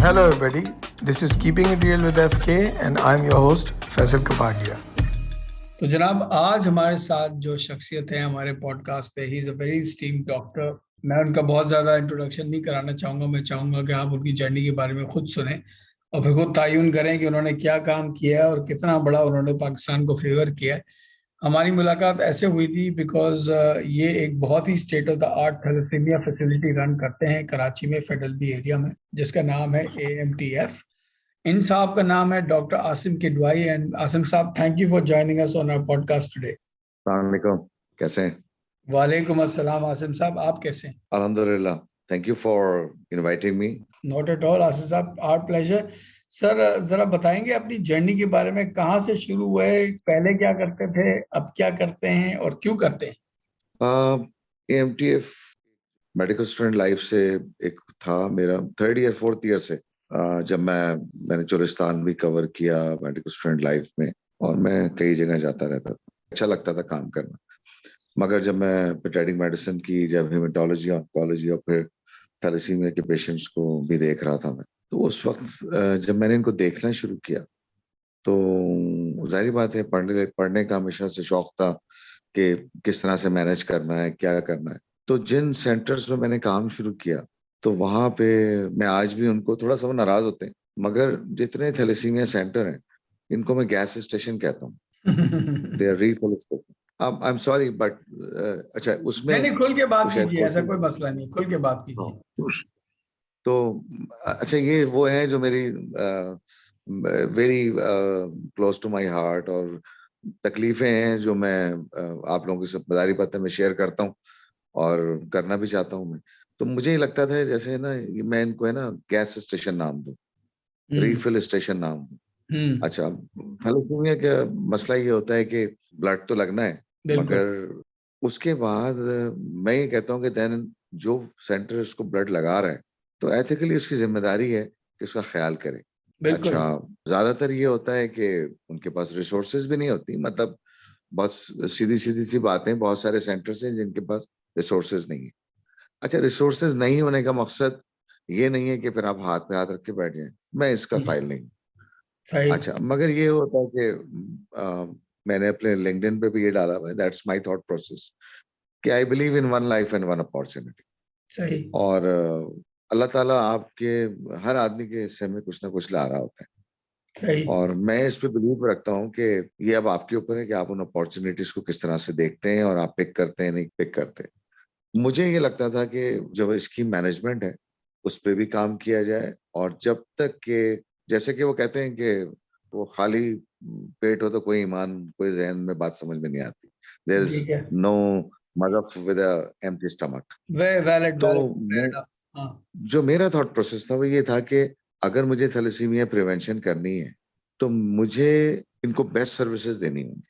Hello, everybody. This is Keeping It Real with FK, and I'm your host, Faisal Kapadia. तो जनाब आज हमारे साथ जो शख्सियत है हमारे पॉडकास्ट पे, he is a very steam doctor. मैं उनका बहुत ज़्यादा इंट्रोडक्शन नहीं कराना चाहूँगा। मैं चाहूँगा कि आप उनकी जर्नी के बारे में खुद सुनें और फिर खुद तायुन करें कि उन्होंने क्या काम किया है और कितना बड़ा उन्होंने पाकिस्तान को फेवर किया है। हमारी मुलाकात ऐसे हुई थी बिकॉज ये एक बहुत ही state of the art thalassemia facility run करते हैं कराची में, फेडरल्टी एरिया में, जिसका नाम है AMTF। इन साहब का नाम है डॉक्टर आसिम किडवाई। एंड आसिम साहब, thank you for joining us on our podcast today. अस्सलामुअलैकुम, कैसे हैं? वालेकुम अस्सलाम आसिम साहब, आप कैसे हैं? अल्हम्दुलिल्लाह, thank you for inviting me. Not at all Asim साहब, आवर प्लेजर। सर, जरा बताएंगे अपनी जर्नी के बारे में, कहाँ से शुरू हुए, पहले क्या करते थे, अब क्या करते हैं और क्यों करते हैं? AMTF मेडिकल स्टूडेंट लाइफ से एक था मेरा थर्ड ईयर फोर्थ ईयर से। जब मैंने चोलिस्तान भी कवर किया मेडिकल स्टूडेंट लाइफ में, और मैं कई जगह जाता रहता था, अच्छा लगता था काम करना। मगर जब मैं पेडियाट्रिक मेडिसिन की, जब हेमेटोलॉजी, ऑन्कोलॉजी और फिर थैलेसीमिया के पेशेंट्स को भी देख रहा था मैं, तो उस वक्त जब मैंने इनको देखना शुरू किया तो जाहिर बात है पढ़ने का हमेशा से शौक था कि किस तरह से मैनेज करना है, क्या करना है। तो जिन सेंटर्स में मैंने काम शुरू किया तो वहां पे मैं आज भी उनको, थोड़ा सा वो नाराज होते हैं, मगर जितने थैलेसीमिया सेंटर हैं इनको मैं गैस स्टेशन कहता हूँ। They are refill station. अब आई एम सॉरी बट अच्छा, उसमें नहीं, खुल के बात शायद कीजिए, ऐसा कोई मसला नहीं, खुल के बात कीजिए। हाँ। तो अच्छा, ये वो है जो मेरी very close to my heart, और तकलीफें हैं जो मैं आप लोगों की सब बदारी बातें मैं शेयर करता हूँ और करना भी चाहता हूँ मैं। तो मुझे ये लगता था जैसे ना, मैं इनको है ना गैस स्टेशन नाम दूं, रीफिल स्टेशन नाम दूं। हम्म, अच्छा, थैलेसीमिया का मसला ये होता है कि ब्लड तो लगना है, बिल्कुल मगर उसके बाद मैं ये कहता हूँ कि देन जो सेंटर उसको ब्लड लगा रहा है तो एथिकली उसकी जिम्मेदारी है कि उसका ख्याल करे। बिल्कुल। अच्छा, ज्यादातर ये होता है कि उनके पास रिसोर्सेज भी नहीं होती, मतलब बस सीधी सीधी सी बातें, बहुत सारे सेंटर्स हैं जिनके पास रिसोर्सेज नहीं है। अच्छा, रिसोर्सेज नहीं होने का मकसद ये नहीं है कि फिर आप हाथ पे हाथ रख के बैठ जाएं, मैं इसका कायल नहीं। सही। अच्छा, मगर ये होता है कि मैंने अपने लिंक्डइन पे भी ये डाला हुआ है, दैट्स माय थॉट प्रोसेस, कि I believe in one life and one opportunity. सही। और अल्लाह ताला आपके हर आदमी के हिस्से में कुछ ना कुछ ला रहा होता है, सही। और मैं इस पे बिलीव रखता हूँ कि ये अब आपके ऊपर है कि आप उन अपॉर्चुनिटीज को किस तरह से देखते हैं और आप पिक करते हैं, नहीं पिक करते। मुझे ये लगता था कि जो इसकी मैनेजमेंट है उस पे भी काम किया जाए, और जब तक के, जैसे कि वो कहते हैं कि वो खाली पेट हो तो कोई ईमान, कोई जहन में बात समझ में नहीं आती। देयर इज ठीक है। No mother with a empty stomach. वे वैलिड तो वैलिड, फेयर इनफ। हाँ। जो मेरा थॉट प्रोसेस था वो ये था कि अगर मुझे थैलेसीमिया प्रिवेंशन करनी है तो मुझे इनको बेस्ट सर्विसेज देनी होंगी।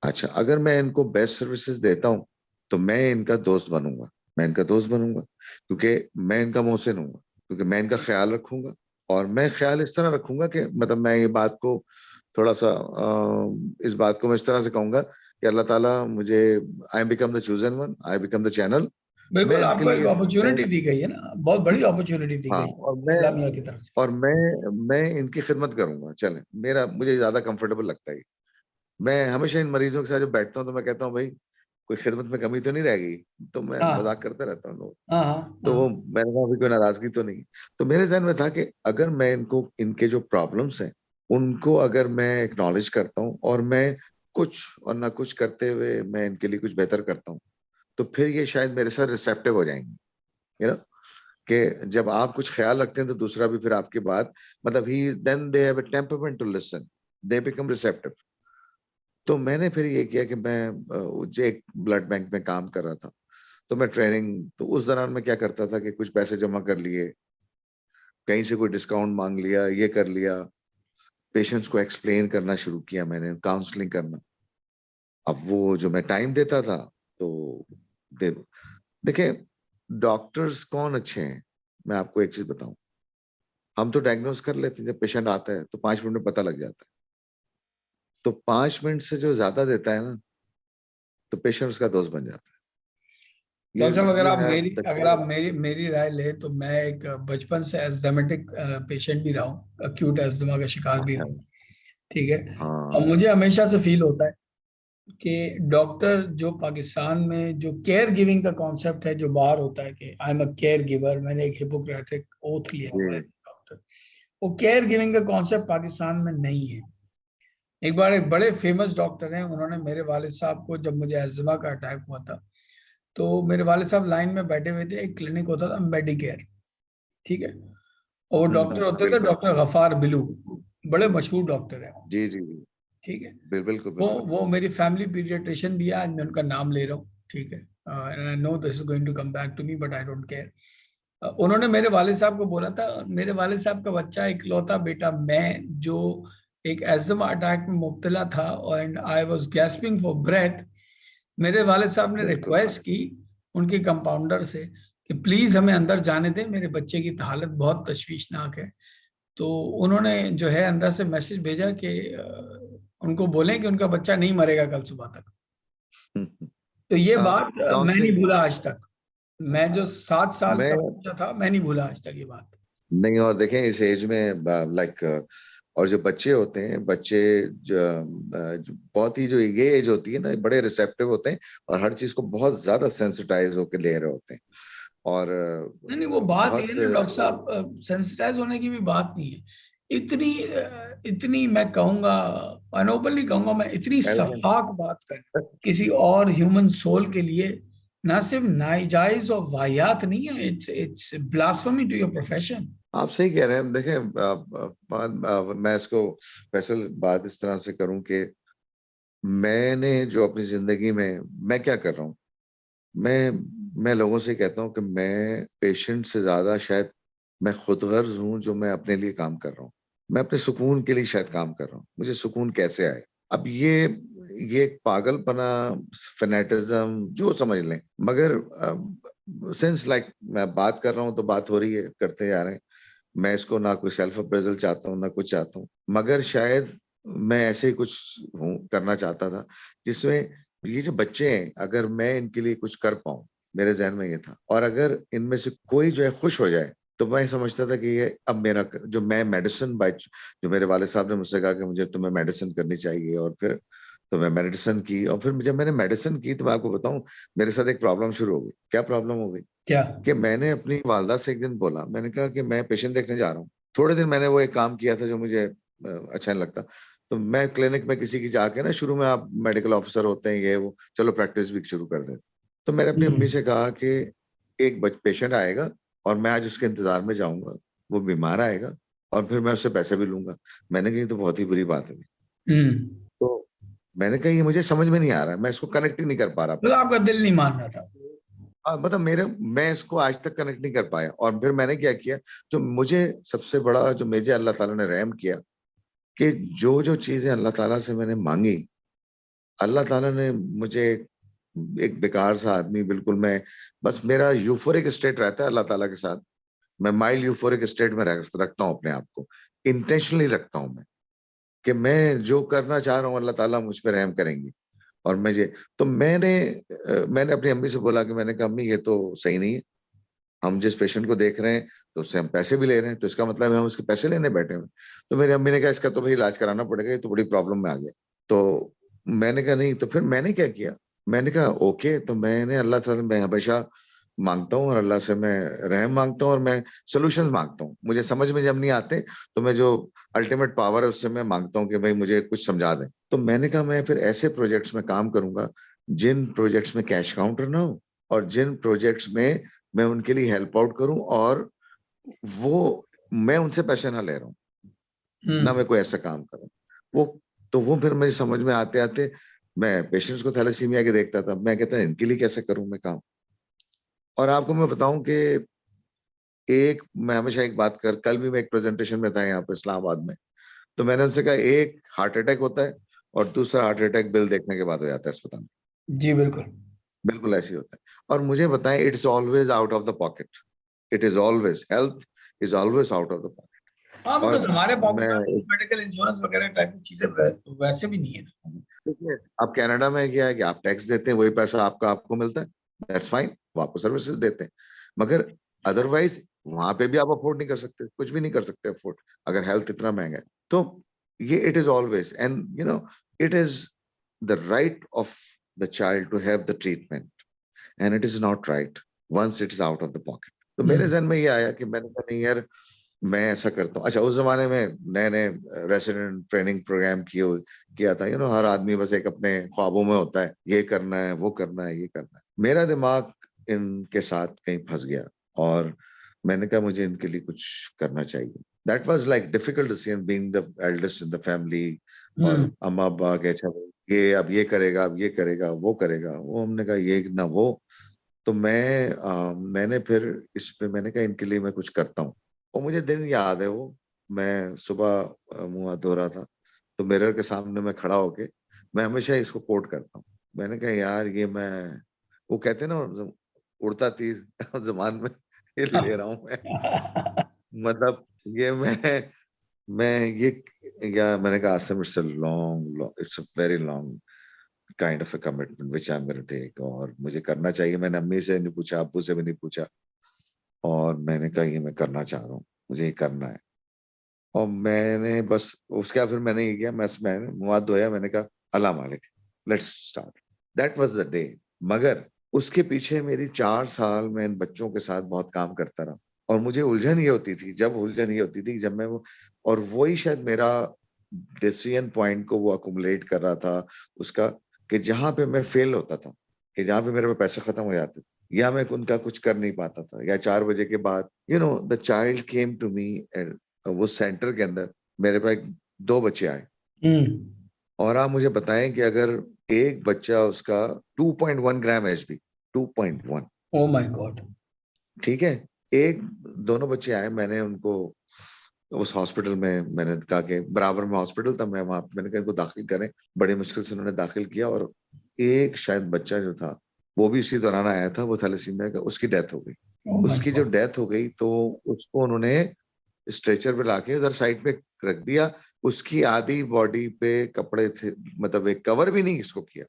अच्छा, अगर मैं इनको बेस्ट सर्विसेज देता हूँ तो मैं इनका दोस्त बनूंगा, मैं इनका दोस्त बनूंगा क्योंकि मैं इनका मोहसिन हूँ, क्योंकि मैं इनका ख्याल रखूंगा। और मैं ख्याल इस तरह रखूंगा कि मतलब मैं ये बात को थोड़ा सा इस बात को मैं इस तरह से कहूंगा कि अल्लाह ताला मुझे, I become the chosen one, I become the channel. मैं बिल्कुल, इनके आपको एक लिए अपॉर्चुनिटी दी गई है ना, बहुत बड़ी अपॉर्चुनिटी दी हाँ, गई है अल्लाह मियां की तरफ से। और मैं इनकी खिदमत करूंगा। चले, मेरा मुझे ज्यादा कंफर्टेबल लगता है। मैं हमेशा इन मरीजों के साथ जब बैठता हूँ तो मैं कहता हूँ भाई, कोई खिदमत में कमी तो नहीं रह गई? तो मैं हाँ मजाक करता रहता हूँ लोग। हाँ हाँ तो हाँ। वो, मैंने कहा अभी कोई नाराजगी तो नहीं। तो मेरे जहन में था कि अगर मैं इनको, इनके जो प्रॉब्लम्स हैं उनको अगर मैं एक्नॉलेज करता हूँ और मैं कुछ और ना कुछ करते हुए मैं इनके लिए कुछ बेहतर करता हूँ, तो फिर ये शायद मेरे साथ रिसेप्टिव हो जाएंगे। यू नो, कि जब आप कुछ ख्याल रखते हैं तो दूसरा भी फिर आपकी बात, मतलब ही then they have a temperament to listen, they become receptive. तो मैंने फिर ये किया कि मैं जो एक ब्लड बैंक में काम कर रहा था, तो मैं ट्रेनिंग, तो उस दौरान मैं क्या करता था कि कुछ पैसे जमा कर लिए, कहीं से कोई डिस्काउंट मांग लिया, ये कर लिया, पेशेंट्स को एक्सप्लेन करना शुरू किया, मैंने काउंसलिंग करना। अब वो जो मैं टाइम देता था तो दे देखिए, डॉक्टर्स कौन अच्छे हैं, मैं आपको एक चीज बताऊं, हम तो डायग्नोस कर लेते हैं, जब पेशेंट आता है तो 5 मिनट में पता लग जाता है। तो 5 मिनट से जो ज्यादा देता है ना, तो पेशेंट उसका दोस्त बन जाता है। डॉक्टर साहब, you have the अगर आप मेरी राय ले तो मैं एक बचपन से एस्थमेटिक पेशेंट भी रहा हूँ, अक्यूट एस्थमा का शिकार भी रहा अच्छा, हूँ। ठीक है। और हाँ मुझे हमेशा से फील होता है कि डॉक्टर जो पाकिस्तान में जो केयर गिविंग का कॉन्सेप्ट है, जो बाहर होता है कि I am a care giver, मैंने एक हिपोक्रेटिक ओथ लिया हुआ है जी डॉक्टर, वो केयर गिविंग का कॉन्सेप्ट पाकिस्तान में नहीं है। एक बार एक बड़े फेमस डॉक्टर हैं, उन्होंने मेरे वालिद साहब को, जब मुझे एस्थमा का अटैक हुआ था, तो मेरे वालिद साहब लाइन में बैठे हुए थे, एक क्लिनिक होता था मेडिकेयर, ठीक है, और वो डॉक्टर होते थे बिल्कुल डॉक्टर गफार बिलू, बड़े मशहूर डॉक्टर हैं, जी जी जी ठीक है। बिल्कुल वो बिल्कुल वो मेरी फैमिली पीडियाट्रिशियन भी है, आज मैं उनका नाम ले रहा हूँ, ठीक है, and I know this is going to come back to me but I don't care. उन्होंने मेरे वालिद साहब को बोला था, मेरे वालिद साहब का बच्चा इकलौता बेटा मैं, जो एक एस्थमा अटैक में मुब्तला था and I was gasping for breath, मेरे वालिद साहब ने बिल्कुल रिक्वेस्ट की उनके कंपाउंडर से कि प्लीज हमें अंदर जाने दें, मेरे बच्चे की हालत बहुत तशवीशनाक है। तो उन्होंने जो है अंदर से मैसेज भेजा कि उनको बोलें कि उनका बच्चा नहीं मरेगा कल सुबह तक। तो ये बात मैं नहीं काउंसलिंग भूला आज तक। मैं जो 7 साल का मैं बच्चा था, मैं नहीं भूला आज तक ये बात। नहीं, और देखें इस एज में लाइक और जो बच्चे होते हैं, बच्चे बहुत ही जो ये एज होती है ना, बड़े रिसेप्टिव होते हैं और हर चीज को बहुत ज्यादा सेंसिटाइज होकर ले रहे होते हैं। और नहीं नहीं, वो बात ये बहुत है ना डॉक्टर साहब, सेंसिटाइज होने की भी बात नहीं है। इतनी मैं कहूंगा, अनोपनली कहूंगा मैं, इतनी एलिगेंट। शफाक बात कर किसी और ह्यूमन सोल के लिए, ना सिर्फ नाजायज और वाहियात नहीं है, it's blasphemy to your profession. आप सही कह रहे हैं। देखें मैं इसको स्पेशल बात इस तरह से करूं कि मैंने जो अपनी जिंदगी में मैं क्या कर रहा हूँ, मैं लोगों से कहता हूँ कि मैं पेशेंट से ज्यादा शायद मैं खुदगर्ज हूँ जो मैं अपने लिए काम कर रहा हूँ। मैं अपने सुकून के लिए शायद काम कर रहा हूँ। मुझे सुकून कैसे आए, अब ये एक पागलपना, फेनेटिज्म जो समझ लें, मगर सिंस लाइक मैं बात कर रहा हूँ तो बात हो रही है, करते जा रहे हैं। मैं इसको ना कोई सेल्फ अप्रेजल चाहता हूँ ना कुछ चाहता हूँ, मगर शायद मैं ऐसे ही कुछ हूँ करना चाहता था जिसमें ये जो बच्चे हैं अगर मैं इनके लिए कुछ कर पाऊं, मेरे जहन में ये था। और अगर इनमें से कोई जो है खुश हो जाए तो मैं समझता था कि ये अब मेरा जो मैं मेडिसिन बाय जो मेरे वाले साहब ने मुझसे कहा कि मुझे तुम्हें मेडिसिन करनी चाहिए, और फिर तो मैं मेडिसिन की। और फिर जब मैंने मेडिसिन की तो मैं आपको बताऊं मेरे साथ एक प्रॉब्लम शुरू हो गई। क्या प्रॉब्लम हो गई क्या? कि मैंने अपनी वालदा से एक दिन बोला, मैंने कहा कि मैं पेशेंट देखने जा रहा हूँ। थोड़े दिन मैंने वो एक काम किया था जो मुझे अच्छा नहीं लगता। तो मैं क्लिनिक में किसी की जाके ना, शुरू में आप मेडिकल ऑफिसर होते हैं ये वो, चलो प्रैक्टिस भी शुरू कर देते। तो मैंने अपनी अम्मी हम्म। से कहा कि एक पेशेंट आएगा और मैं आज उसके इंतजार में जाऊंगा, वो बीमार आएगा और फिर मैं उससे पैसे भी लूंगा। मैंने कहा ये तो बहुत ही बुरी बात है। हम्म। तो मैंने कहा ये मुझे समझ में नहीं आ रहा है, मैं इसको कनेक्ट ही नहीं कर पा रहा तो अपने आप। आपका दिल नहीं मान रहा था? मतलब मैं इसको आज तक कनेक्ट नहीं कर पाया। और फिर मैंने क्या किया, जो मुझे सबसे बड़ा जो मुझे अल्लाह ताला ने रहम किया कि जो जो चीजें अल्लाह ताला से मैंने मांगी, अल्लाह ताला ने मुझे एक बेकार सा आदमी, बिल्कुल मैं बस मेरा यूफोरिक स्टेट रहता है अल्लाह ताला के साथ। मैं माइल्ड यूफोरिक स्टेट में रखता हूँ अपने आप को, इंटेंशनली रखता हूँ मैं, कि मैं जो करना चाह रहा हूँ अल्लाह ताला मुझ पर रहम करेंगे। और मुझे तो मैंने अपनी अम्मी से बोला कि मैंने कहा अम्मी ये तो सही नहीं है, हम जिस पेशेंट को देख रहे हैं तो उससे हम पैसे भी ले रहे हैं, तो इसका मतलब है हम उसके पैसे लेने बैठे हुए। तो मेरी अम्मी ने कहा इसका तो भाई इलाज कराना पड़ेगा, ये तो बड़ी प्रॉब्लम में आ गया। तो मैंने कहा नहीं। तो फिर मैंने क्या किया, मैंने कहा ओके, तो मैंने अल्लाह से मैं हमेशा मांगता हूँ और अल्लाह से मैं रहम मांगता हूँ और मैं सोल्यूशन मांगता हूँ। मुझे समझ में जब नहीं आते तो मैं जो अल्टीमेट पावर है उससे मैं मांगता हूँ कि भाई मुझे कुछ समझा दें। तो मैंने कहा मैं फिर ऐसे प्रोजेक्ट्स में काम करूंगा जिन प्रोजेक्ट्स में कैश काउंटर ना हो, और जिन प्रोजेक्ट्स में मैं उनके लिए हेल्प आउट करूं और वो मैं उनसे पैसे ना ले रहा हूँ, ना मैं हम्म। कोई ऐसा काम करूं। वो तो वो फिर मेरी समझ में आते आते मैं पेशेंट्स को थैलेसीमिया के देखता था, मैं कहता इनके लिए कैसे करूं मैं काम। और आपको मैं बताऊं कि मैं हमेशा एक बात कल भी मैं एक प्रेजेंटेशन में था यहाँ पे इस्लामाबाद में, तो मैंने उनसे कहा एक हार्ट अटैक होता है और दूसरा हार्ट अटैक बिल देखने के बाद हो जाता है अस्पताल में। जी बिल्कुल। बिल्कुल ऐसे ही होता है। और मुझे बताएं it's always out of the pocket, it is always health is always out of the pocket. हाँ, बिकॉज और हमारे मैं पाकिस्तान में मेडिकल इंश्योरेंस वगैरह टाइप की चीजें वैसे भी नहीं है ना। देखिए अब कनाडा में क्या है कि आप टैक्स देते हैं, वही पैसा आपको मिलता है। दैट्स फाइन, वो आपको सर्विसेज देते हैं, मगर अदरवाइज वहां पे भी आप अफोर्ड नहीं कर सकते, कुछ भी नहीं कर सकते अफोर्ड, अगर हेल्थ इतना महंगा है। तो ये it is always, and you know it is the right of the child to have the treatment, and it is not right once it is out of the pocket. तो मेरे जहन में ये आया कि मैंने कहा नहीं यार, मैं ऐसा करता हूँ। अच्छा, उस जमाने में नए नए रेसिडेंट ट्रेनिंग प्रोग्राम किया था, हर आदमी बस एक अपने ख्वाबों में होता है, ये करना है, वो करना है, ये करना है। मेरा दिमाग इनके साथ कहीं फंस गया और मैंने कहा मुझे इनके लिए कुछ करना चाहिए। That was like difficult decision, being the eldest in the family. और अम्मा अब्बा के अच्छा ये अब ये करेगा, अब ये करेगा, वो करेगा, वो हमने कहा ये ना वो। तो मैंने फिर इस पे मैंने कहा इनके लिए मैं कुछ करता हूँ। और मुझे दिन याद है, वो मैं सुबह मुंह हाथ धो रहा था, तो मिरर के सामने मैं खड़ा होके मैं हमेशा इसको कोट करता हूँ। मैंने कहा यार ये मैं, वो कहते हैं ना उड़ता तीर जमान में ये ले रहा हूँ मैं। मतलब ये मैं ये, या मैंने कहा Asim, it's a long, it's a very long kind of a commitment which I am gonna take, और मुझे करना चाहिए। मैंने अम्मी से नहीं पूछा, अब्बू से भी नहीं पूछा, और मैंने कहा ये मैं करना चाह रहा हूँ, मुझे ये करना है। और मैंने बस उसके बाद फिर मैंने ये किया, मैंने मुंह हाथ धोया, मैंने कहा अल्लाह मालिक, let's start. That was the day. मगर उसके पीछे मेरी 4 साल मैं इन बच्चों के साथ बहुत काम करता रहा, और मुझे उलझन ये होती थी, जब मैं वो, और वही शायद मेरा डिसीजन पॉइंट को वो अकुमुलेट कर रहा था उसका, कि जहां पे मैं फेल होता था, कि जहां पे मेरे पे पैसे खत्म हो जाते थे, या मैं उनका कुछ कर नहीं पाता था, या 4 बजे के बाद the child came to me, वो सेंटर के अंदर मेरे पास 2 बच्चे आए। और आप मुझे बताएं कि अगर एक बच्चा उसका 2.1 ग्राम एचबी, 2.1, ओह माय गॉड, ठीक है, दोनों बच्चे आए, मैंने उनको उस हॉस्पिटल में, मैंने कहा कि बराबर में हॉस्पिटल था, मैं वहां मैंने कहा इनको दाखिल करें। बड़ी मुश्किल से उन्होंने दाखिल किया, और एक शायद बच्चा जो था वो भी इसी दौरान आया था, वो थैलेसीमिया का, उसकी डेथ हो गई। ओह माय उसकी जब गॉड, डेथ हो गई तो उसको उन्होंने स्ट्रेचर पे लाके उधर साइड पे रख दिया। उसकी आधी बॉडी पे कपड़े थे, मतलब एक कवर भी नहीं इसको किया।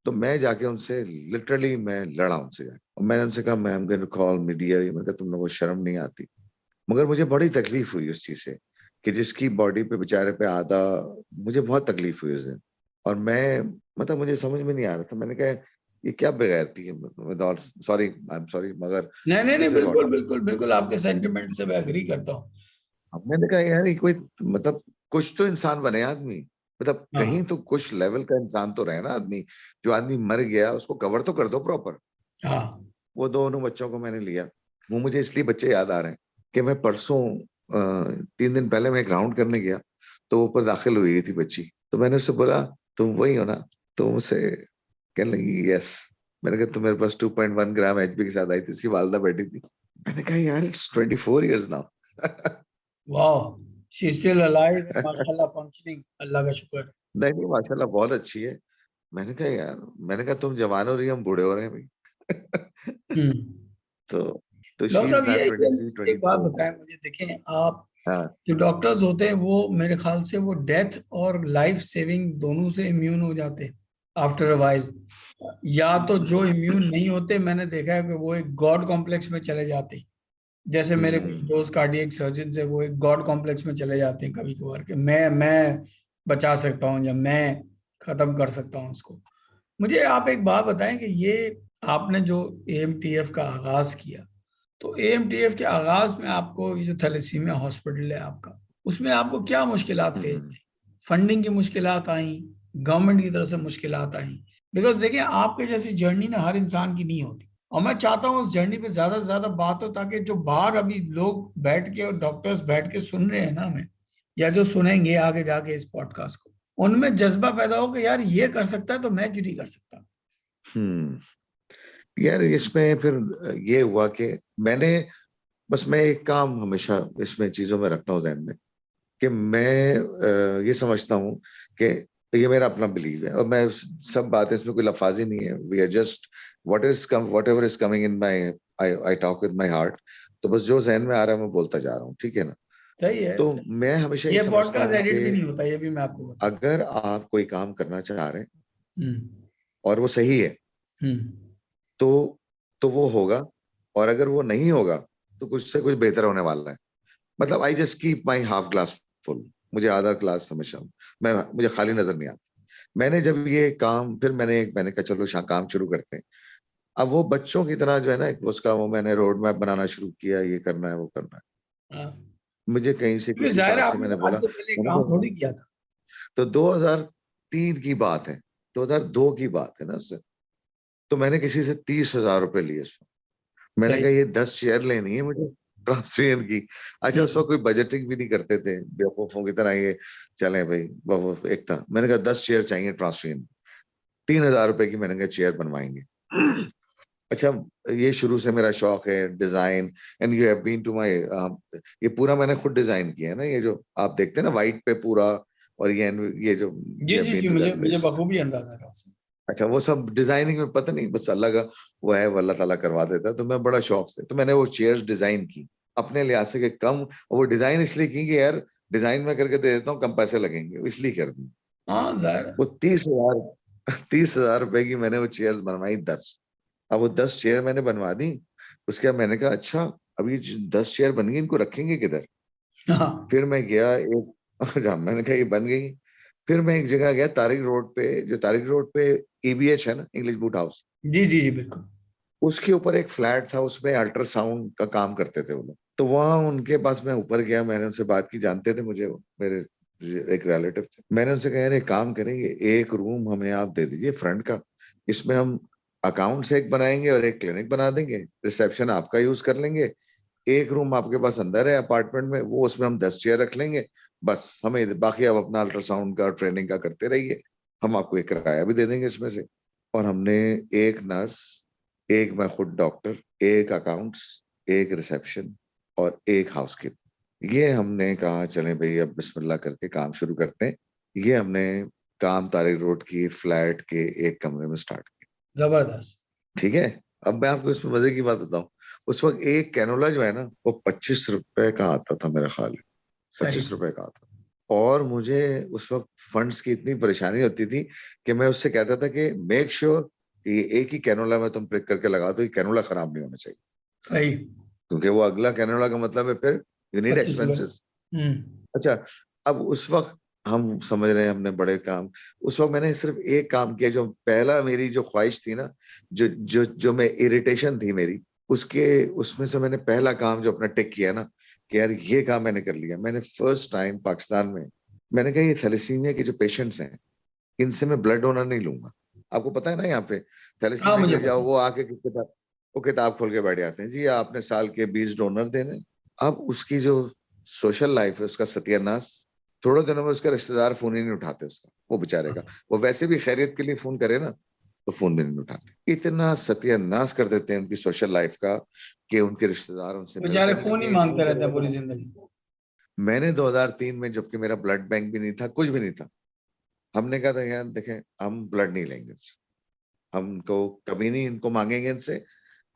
तो मैं जाके उनसे लिटरली मैं लड़ा उनसे जाके, और मैंने उनसे कहा मैं am going to call media. मैंने कहा तुम लोगों को शर्म नहीं आती? मगर मुझे बड़ी तकलीफ हुई उस चीज से, कि जिसकी बॉडी पे बेचारे पे आधा, मुझे बहुत तकलीफ हुई उस दिन। और मैं, मतलब मुझे समझ में नहीं आ रहा था, मैंने कहा ये क्या बेगैरती है, सॉरी, आई एम सॉरी, मगर नहीं, दिस इज व्हाट। बिल्कुल बिल्कुल बिल्कुल आपके सेंटिमेंट से मैं एग्री करता हूँ। मैंने कहा यार ये कोई, मतलब कुछ तो इंसान बने आदमी, मतलब कहीं हाँ तो कुछ लेवल का इंसान तो रहे ना आदमी। जो आदमी मर गया उसको कवर तो कर दो प्रॉपर। हाँ, वो दोनों बच्चों को मैंने लिया। वो मुझे इसलिए बच्चे याद आ रहे हैं कि मैं परसों 3 दिन पहले मैं एक राउंड करने गया, तो ऊपर दाखिल हुई थी बच्ची। तो मैंने उससे बोला तुम वही हो ना? तो मुझसे कहने लगी यस। मैंने कहा तुम मेरे पास 2.1 ग्राम एचबी के साथ आई थी, इसकी वालदा बैठी थी। मैंने कहा यार इट्स 24 इयर्स नाउ। वाह, शी स्टिल अलाइव, माशाल्लाह, फंक्शनिंग, अल्लाह का शुक्र। नहीं नहीं, माशाल्लाह बहुत अच्छी है। मैंने कहा यार, मैंने कहा तुम जवान हो रही हो, हम बूढ़े हो रहे हैं भाई। हम्म तो तो शी डॉक्टर इज साहब, नॉट ये 23, एक बात 24। बताएं मुझे, देखें आप, हाँ। जो डॉक्टर्स होते हैं वो मेरे ख्याल से वो डेथ और लाइफ सेविंग दोनों से इम्यून हो जाते हैं आफ्टर अ वाइल। या तो जो इम्यून नहीं होते, मैंने देखा है कि वो एक गॉड कॉम्प्लेक्स में चले जाते हैं। जैसे मेरे कुछ हम्म दोस्त कार्डियक सर्जन है, वो एक गॉड कॉम्प्लेक्स में चले जाते हैं कभी कभार के, मैं बचा सकता हूँ या मैं खत्म कर सकता हूँ उसको। मुझे आप एक बात बताएं कि ये आपने जो एएमटीएफ का आगाज किया, तो एएमटीएफ के आगाज में आपको ये जो थैलेसीमिया हॉस्पिटल है आपका, उसमें आपको क्या मुश्किलात फेस हम्म आई? फंडिंग की मुश्किलात आई, गवर्नमेंट की तरफ से मुश्किलात आई? बिकॉज देखिए, आपके जैसी जर्नी ना हर इंसान की नहीं होती, और मैं चाहता हूँ उस जर्नी पे ज्यादा से ज्यादा बात हो, ताकि जो बाहर अभी लोग बैठ के और डॉक्टर्स बैठ के सुन रहे हैं ना हमें, या जो सुनेंगे आगे जाके इस पॉडकास्ट को, उनमें जज्बा पैदा हो कि यार ये कर सकता है तो मैं क्यों नहीं कर सकता। हम्म यार इसमें फिर ये हुआ कि मैं एक काम हमेशा इसमें चीजों में रखता हूँ जहन में, कि मैं ये समझता हूँ कि ये मेरा अपना बिलीव है, और मैं सब बातें, इसमें कोई लफाजी नहीं है। We are just whatever is coming in my, I talk with my heart. तो बस जो जहन में आ रहा है मैं बोलता जा रहा हूँ, ठीक है ना? सही है, तो सही। मैं हमेशा ये ये समझता पॉडकास्ट हूँ एडिट कि भी नहीं होता, ये भी मैं आपको बता। अगर आप कोई काम करना चाह रहे हैं हम्म और वो सही है, हम्म तो तो वो होगा, और अगर वो नहीं होगा तो कुछ से कुछ बेहतर होने वाला है। मतलब I just keep my half glass full, मुझे आधा ग्लास हमेशा, मुझे खाली नजर नहीं आता। मैंने जब ये काम, फिर मैंने कहा चलो काम शुरू करते हैं। अब वो बच्चों की तरह जो है ना, उसका वो मैंने रोड मैप बनाना शुरू किया, ये करना है वो करना है। हाँ, मुझे कहीं से क्योंकि किसी जाहिर है साहब से आपने मैंने आज बोला, से पहले मैंने काम कहा थोड़ी किया था। तो 2003 की बात है, 2002 की बात है ना उससे। तो मैंने किसी से 30,000 रुपए लिए उसमें। मैंने सही। कहा ये 10 चेयर लेनी है मुझे ट्रांसफर की। अच्छा, उस वक्त कोई बजटिंग भी नहीं करते थे बेवकूफों की तरह, ये चले भाई एक था। मैंने कहा 10 चेयर चाहिए ट्रांसफर, 3,000 रुपए की मैंने कहा चेयर बनवाएंगे। अच्छा, ये शुरू से मेरा शौक है design, and you have been to my, ये पूरा मैंने खुद डिजाइन किया है ना, ये जो आप देखते हैं ना व्हाइट पे पूरा, और ये जो, जी यू हैव जी बीन जी, टू मुझे दैट मुझे प्लेस। बखूबी अंदाजा है उसमें। अच्छा, वो सब डिजाइनिंग में पता नहीं, बस अल्लाह का वो है, वो अल्लाह ताला करवा देता है। तो मैं बड़ा शौक से, तो मैंने वो चेयर्स डिजाइन की अपने लिहाज से कि कम, और वो डिजाइन इसलिए की कि यार डिजाइन में करके दे देता हूँ, कम पैसे लगेंगे, इसलिए कर दी। हाँ जाहिर है। वो 30,000 रुपए की मैंने वो चेयर्स बनवाई 10। अब वो 10 चेयर मैंने बनवा दी। उसके बाद मैंने कहा अच्छा, अब ये 10 चेयर बन गई, इनको रखेंगे किधर? हाँ फिर मैं गया एक जहाँ, मैंने कहा ये बन गई। फिर मैं एक जगह गया तारिक रोड पे, जो तारिक रोड पे EBH है ना, इंग्लिश बूट हाउस, जी जी जी बिल्कुल। उसके ऊपर एक फ्लैट था, उसमें अल्ट्रासाउंड का काम करते थे वो लोग। तो वहां उनके पास मैं ऊपर गया, मैंने उनसे बात की, जानते थे मुझे वो, मेरे एक रिलेटिव थे। मैंने उनसे कहा यार एक काम करेंगे, एक रूम हमें आप दे दीजिए फ्रंट का, इसमें हम अकाउंट्स एक बनाएंगे और एक क्लिनिक बना देंगे, रिसेप्शन आपका यूज कर लेंगे, एक रूम आपके पास अंदर है अपार्टमेंट में, वो उसमें हम 10 चेयर रख लेंगे, बस हमें बाकी आप अपना अल्ट्रासाउंड का ट्रेनिंग का करते रहिए, हम आपको एक किराया भी दे देंगे इसमें से। और हमने एक नर्स, एक मैं खुद डॉक्टर, एक अकाउंट्स, एक रिसेप्शन और एक हाउसकीपर, ये हमने कहा चलें भाई अब बिस्मिल्लाह करके काम शुरू करते हैं। ये हमने काम तारिक रोड की फ्लैट के एक कमरे में स्टार्ट किया। जबरदस्त। ठीक है, अब मैं आपको इसमें मजे की बात बताऊं, उस वक्त एक कैनोला जो है ना, वो 25 रुपए का आता था, मेरा ख्याल है सही। 25 रुपए का आता। और मुझे उस वक्त फंड्स की इतनी परेशानी होती थी कि मैं उससे कहता था कि मेक श्योर कि एक ही कैनोला में तुम प्रिक करके लगा दो, ये कैनोला खराब नहीं होना चाहिए, सही। क्योंकि वो अगला कैनोला का मतलब है फिर यू नीड 25 लोग। एक्सपेंसेस। अच्छा, अब उस वक्त हम समझ रहे हैं हमने बड़े काम, उस वक्त मैंने सिर्फ एक काम किया, जो पहला मेरी जो ख्वाहिश थी ना, जो जो जो मैं इरिटेशन थी मेरी, उसके उसमें से मैंने पहला काम जो अपना टिक किया ना, कि यार ये काम मैंने कर लिया। मैंने फर्स्ट टाइम पाकिस्तान में, मैंने कहा ये थैलेसीमिया के जो पेशेंट्स हैं, इनसे मैं ब्लड डोनर नहीं लूंगा। आपको पता है ना, यहाँ पे हाँ थैलेसीमिया के मुझे लिए जाओ, पता। वो आके किताब, वो किताब खोल के बैठ जाते हैं, जी आपने साल के 20 डोनर देने। अब उसकी जो सोशल लाइफ है उसका सत्यानाश। थोड़े दिनों में उसका रिश्तेदार फोन ही नहीं उठाते उसका, वो बेचारे का, वो वैसे भी खैरियत के लिए फोन करे ना, तो फोन भी नहीं उठाते। इतना सत्यानाश कर देते हैं उनकी सोशल लाइफ का कि उनके रिश्तेदार उनसे बेचारे मिलते नहीं, फोन ही कि एक फोन मांगते रहते हैं करेगा पूरी तो। जिंदगी। मैंने 2003 में, जबकि मेरा ब्लड बैंक भी नहीं था, कुछ भी नहीं था, हमने कहा था यार देखें हम ब्लड नहीं लेंगे इनसे, हमको कभी नहीं इनको मांगेंगे इनसे,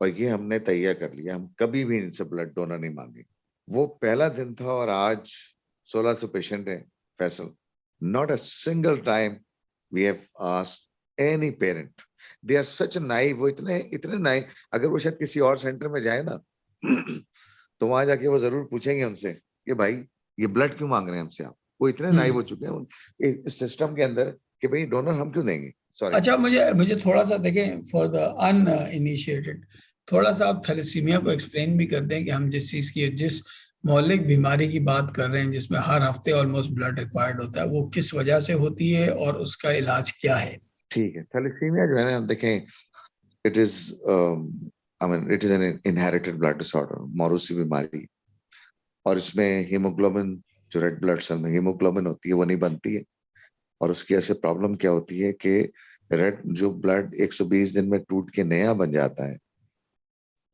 और ये हमने तैयार कर लिया, हम कभी भी इनसे ब्लड डोनर नहीं मांगेंगे। वो पहला दिन था, और आज 1600 पेशेंट है Faisal, not a single time we have asked any parent, they are such naive, वो इतने इतने नाइव, अगर वो शायद किसी और सेंटर में जाए ना तो वहां जाके वो जरूर पूछेंगे उनसे कि भाई ये ब्लड क्यों मांग रहे हैं हमसे आप, वो इतने नाइव हो चुके हैं इस सिस्टम के अंदर कि भाई डोनर हम क्यों देंगे, सॉरी। अच्छा, मुझे मुझे थोड़ा सा देखें, फॉर द अनइनिशिएटेड, थोड़ा सा आप थैलेसीमिया को एक्सप्लेन भी कर दें कि हम जिस चीज़ की, जिस मौलिक बीमारी की बात कर रहे हैं जिसमें हर हफ्ते ऑलमोस्ट ब्लड रिक्वायर्ड होता है, वो किस वजह से होती है और उसका इलाज क्या है। ठीक है, थैलेसीमिया जो है ना, देखें, it is I mean it is an inherited blood disorder, मौरूसी बीमारी। और इसमें हीमोग्लोबिन, जो रेड ब्लड सेल में हीमोग्लोबिन होती है वो नहीं बनती है। और उसकी ऐसे प्रॉब्लम क्या होती है कि रेड जो ब्लड 120 दिन में टूट के नया बन जाता है,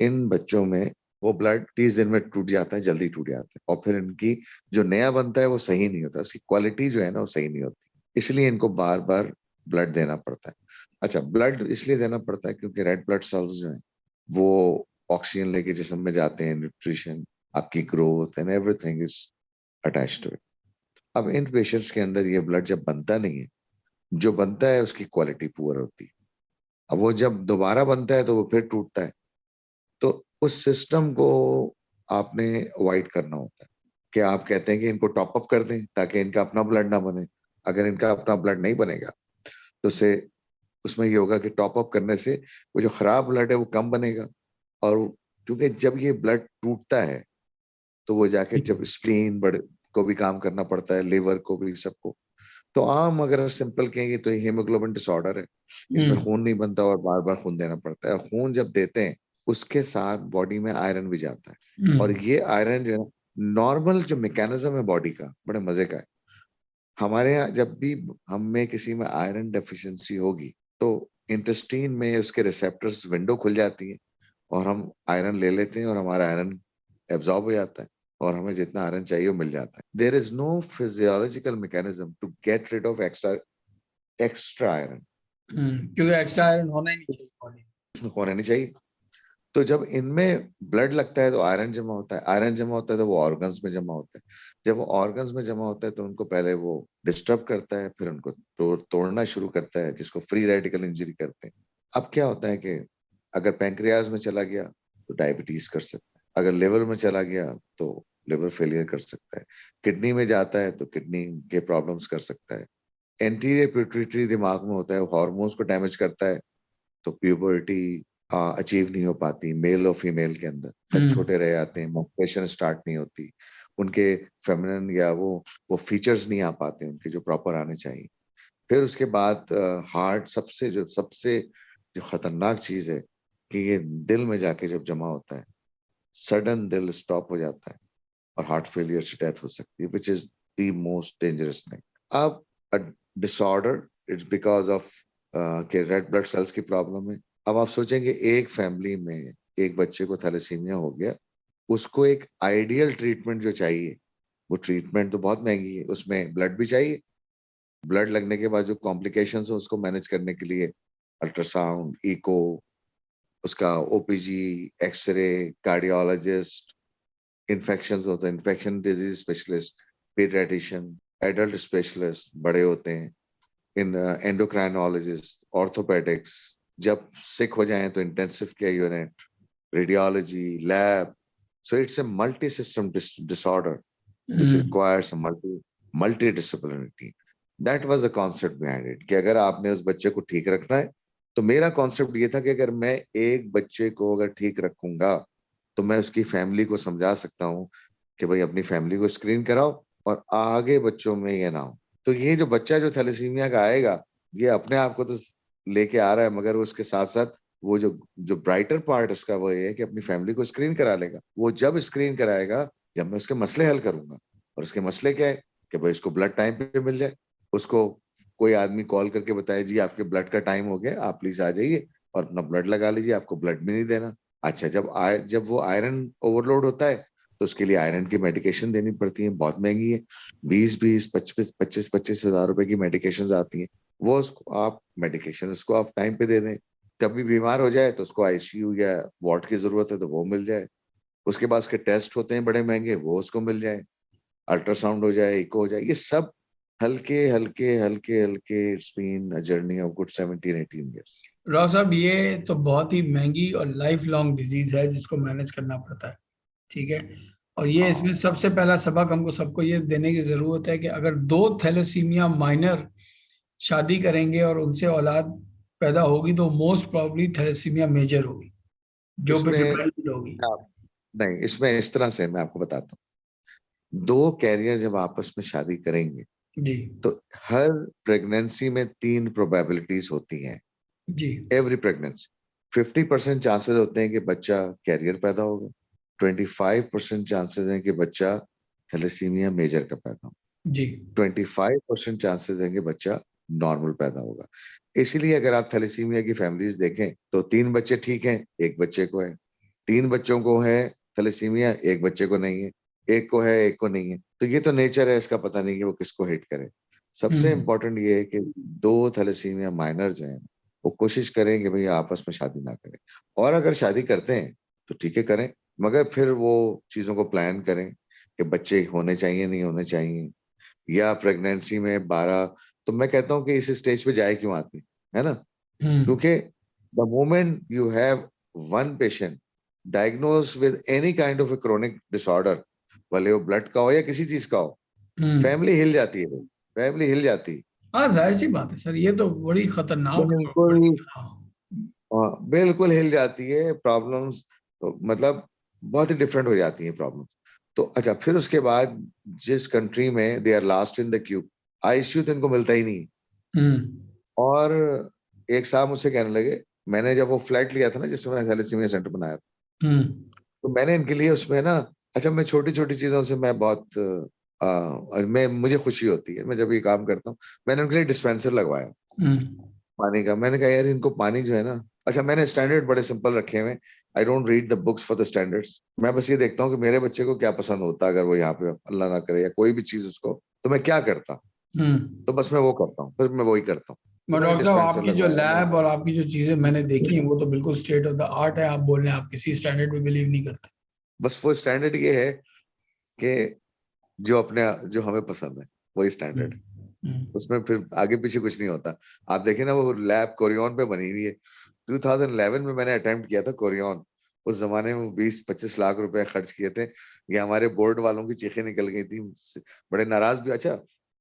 इन बच्चों में वो ब्लड 30 दिन में टूट जाता है, जल्दी टूट जाता है, और फिर इनकी जो नया बनता है वो सही नहीं होता, उसकी क्वालिटी जो है ना वो सही नहीं होती, इसलिए इनको बार बार ब्लड देना पड़ता है। अच्छा, ब्लड इसलिए देना पड़ता है क्योंकि रेड ब्लड सेल्स जो है वो ऑक्सीजन लेके जिस्म में जाते हैं, न्यूट्रिशन, आपकी growth and everything is attached to it. अब इन पेशेंट्स के अंदर ये ब्लड जब बनता नहीं है, जो बनता है उसकी क्वालिटी पुअर होती है। अब वो जब दोबारा बनता है तो वो फिर टूटता है, उस सिस्टम को आपने अवॉइड करना होता है कि आप कहते हैं कि इनको टॉप अप कर दें ताकि इनका अपना ब्लड ना बने। अगर इनका अपना ब्लड नहीं बनेगा तो से उसमें ये होगा कि टॉप अप करने से वो जो खराब ब्लड है वो कम बनेगा, और क्योंकि जब ये ब्लड टूटता है तो वो जाके जब स्प्लीन बड़े को भी काम करना पड़ता है, लिवर को भी, सबको। तो आम अगर सिंपल कहेंगे तो हीमोग्लोबिन डिसऑर्डर है, इसमें खून नहीं बनता और बार बार खून देना पड़ता है। खून जब देते हैं उसके साथ बॉडी में आयरन भी जाता है, और ये आयरन जो है नॉर्मल जो मैकेनिज्म है बॉडी का, बड़े मजे का है। हमारे यहाँ जब भी हम में किसी में आयरन डेफिशिएंसी होगी तो इंटेस्टाइन में उसके रिसेप्टर्स विंडो खुल जाती है और हम आयरन ले लेते हैं और हमारा आयरन एब्जॉर्ब हो जाता है और हमें जितना आयरन चाहिए वो मिल जाता है। There is no physiological mechanism to get rid of extra iron. क्योंकि एक्स्ट्रा आयरन होना ही नहीं चाहिए बॉडी। होना नहीं चाहिए। तो जब इनमें ब्लड लगता है तो आयरन जमा होता है, आयरन जमा होता है तो वो ऑर्गन्स में जमा होता है। जब वो ऑर्गन्स में जमा होता है तो उनको पहले वो डिस्टर्ब करता है, फिर उनको तोड़ना शुरू करता है, जिसको फ्री रेडिकल इंजरी करते हैं। अब क्या होता है कि अगर पैंक्रियाज में चला गया तो डायबिटीज कर सकता है, अगर लिवर में चला गया तो लिवर फेलियर कर सकता है, किडनी में जाता है तो किडनी के प्रॉब्लम्स कर सकता है, एंटीरियर पिट्यूटरी दिमाग में होता है, हार्मोन्स को डैमेज करता है, तो प्यूबर्टी अचीव नहीं हो पाती मेल और फीमेल के अंदर, कद छोटे रह जाते हैं, मेंस्ट्रुएशन स्टार्ट नहीं होती, उनके फेमिनिन या वो फीचर्स नहीं आ पाते उनके जो प्रॉपर आने चाहिए। फिर उसके बाद हार्ट सबसे जो खतरनाक चीज है कि ये दिल में जाके जब जमा होता है, सडन दिल स्टॉप हो जाता है और हार्ट फेलियर से डेथ हो सकती है, which is the most dangerous thing. अब डिसऑर्डर इट्स बिकॉज ऑफ के रेड ब्लड सेल्स की प्रॉब्लम है। अब आप सोचेंगे एक फैमिली में एक बच्चे को थैलेसीमिया हो गया, उसको एक आइडियल ट्रीटमेंट जो चाहिए वो ट्रीटमेंट तो बहुत महंगी है, उसमें ब्लड भी चाहिए, ब्लड लगने के बाद जो कॉम्प्लिकेशंस है उसको मैनेज करने के लिए अल्ट्रासाउंड, इको, उसका ओपीजी, एक्सरे, कार्डियोलॉजिस्ट, इन्फेक्शन होते हैं, infection disease specialist, paediatrician, adult specialist बड़े होते हैं, इन एंडोक्राइनोलॉजिस्ट, ऑर्थोपेडिक्स, जब सिक हो जाएं तो intensive care unit, radiology, lab. So it's a multi system disorder which requires a multidisciplinary team. That was the concept behind it कि अगर आपने उस बच्चे को ठीक रखना है तो मेरा कॉन्सेप्ट ये था कि अगर मैं एक बच्चे को अगर ठीक रखूंगा तो मैं उसकी फैमिली को समझा सकता हूँ कि भाई अपनी फैमिली को स्क्रीन कराओ और आगे बच्चों में ये ना हो। तो ये जो बच्चा जो थैलेसीमिया का आएगा ये अपने आप को तो लेके आ रहा है, मगर उसके साथ साथ वो जो ब्राइटर पार्ट उसका वो ये है कि अपनी फैमिली को स्क्रीन करा लेगा। वो जब स्क्रीन कराएगा जब मैं उसके मसले हल करूंगा, और उसके मसले क्या है कि भाई इसको ब्लड टाइम पे मिल जाए, उसको कोई आदमी कॉल करके बताए जी आपके ब्लड का टाइम हो गया, आप प्लीज आ जाइए और अपना ब्लड लगा लीजिए, आपको ब्लड भी नहीं देना। अच्छा, जब वो आयरन ओवरलोड होता है तो उसके लिए आयरन की मेडिकेशन देनी पड़ती है, बहुत महंगी है, 20-20, 25-25 हजार रुपए की मेडिकेशन आती है। वो उसको आप मेडिकेशन उसको आप टाइम पे दे दें, कभी बीमार हो जाए तो उसको आईसीयू या वार्ड की जरूरत है तो वो मिल जाए, उसके बाद उसके टेस्ट होते हैं बड़े महंगे वो उसको मिल जाए, अल्ट्रासाउंड हो जाए, इको हो जाए, ये सब हल्के हल्के हल्के हल्के it's been a journey of good 17-18 years। Rao साहब, ये तो बहुत ही महंगी और लाइफ लॉन्ग डिजीज है जिसको मैनेज करना पड़ता है, ठीक है। और ये इसमें सबसे पहला सबक हमको सबको ये देने की जरूरत है कि अगर दो थैलेसीमिया माइनर शादी करेंगे और उनसे औलाद पैदा होगी तो मोस्ट प्रॉब्ली थैलेसीमिया मेजर होगी जो भी इसमें डिपेंडेंट होगी। नहीं, इसमें इस तरह से मैं आपको बताता हूँ, दो कैरियर जब आपस में शादी करेंगे जी तो हर प्रेगनेंसी में 3 प्रोबेबिलिटीज होती हैं। जी एवरी प्रेगनेंसी 50% चांसेस होते हैं कि बच्चा कैरियर पैदा होगा, 25% चांसेस हैं कि बच्चा थैलेसीमिया मेजर का पैदा होगा, जी 25% चांसेस हैं कि बच्चा नॉर्मल पैदा होगा। इसीलिए अगर आप थैलेसीमिया की फैमिलीज देखें तो 3 बच्चे ठीक हैं, एक बच्चे को है, 3 बच्चों को है थैलेसीमिया, एक बच्चे को नहीं है, एक को है एक को नहीं है। तो ये तो नेचर है, इसका पता नहीं कि वो किसको हिट करे। सबसे इंपॉर्टेंट ये है कि दो थैलेसीमिया माइनर जो है वो कोशिश करें कि भाई आपस में शादी ना करें, और अगर शादी करते हैं तो ठीक है करें, मगर फिर वो चीजों को प्लान करें कि बच्चे होने चाहिए नहीं होने चाहिए, या प्रेगनेंसी में 12। तो मैं कहता हूँ कि इस स्टेज पे जाए क्यों आदमी, है ना, क्योंकि the moment you have one patient diagnose with any kind of A chronic disorder, भले वो ब्लड का हो या किसी चीज का हो, फैमिली हिल जाती है भाई, फैमिली हिल जाती है। हाँ जाहिर सी बात है सर, ये तो बड़ी खतरनाक बिल्कुल, बड़ी हाँ। बिल्कुल हिल जाती है प्रॉब्लम्स, मतलब बहुत ही डिफरेंट हो जाती है प्रॉब्लम्स। तो अच्छा, फिर उसके बाद जिस कंट्री में they are last in the queue, ICU तो इनको मिलता ही नहीं। और एक साहब मुझसे कहने लगे, मैंने जब वो फ्लैट लिया था ना जिसमें मैं थैलेसीमिया सेंटर बनाया था, तो मैंने इनके लिए उसमें ना, अच्छा मैं छोटी छोटी चीजों से मैं बहुत मैं मुझे खुशी होती है मैं जब ये काम करता हूँ। मैंने उनके लिए डिस्पेंसर लगवाया पानी का। मैंने कहा यार इनको पानी जो है ना, अच्छा मैंने स्टैंडर्ड बड़े सिंपल रखे हुए। I don't read the books for the standards. मैं बस ये देखता हूँ कि मेरे बच्चे को क्या पसंद होता है, अगर वो यहाँ पे अल्लाह ना करे या कोई भी चीज उसको, तो मैं क्या करता, तो बस मैं वो करता हूँ, फिर मैं वही करता हूँ। तो मैंने डॉक्टर साहब डिस्पेंसर आपकी जो लगवाया। लैब और आपकी जो चीजें मैंने देखी हैं वो तो बिल्कुल स्टेट ऑफ द आर्ट है। आप बोल रहे हैं आप किसी स्टैंडर्ड में बिलीव नहीं करते। बस वो स्टैंडर्ड ये है कि जो हमें पसंद है वही स्टैंडर्ड, उसमें फिर आगे पीछे कुछ नहीं होता। आप देखिए ना, वो लैब कोरियन पे बनी हुई है। 2011 में मैंने अटेम्प्ट किया था कोरियन। उस जमाने में 20-25 लाख रुपए खर्च किए थे। ये हमारे बोर्ड वालों की चीखें निकल गई थी, बड़े नाराज भी। अच्छा,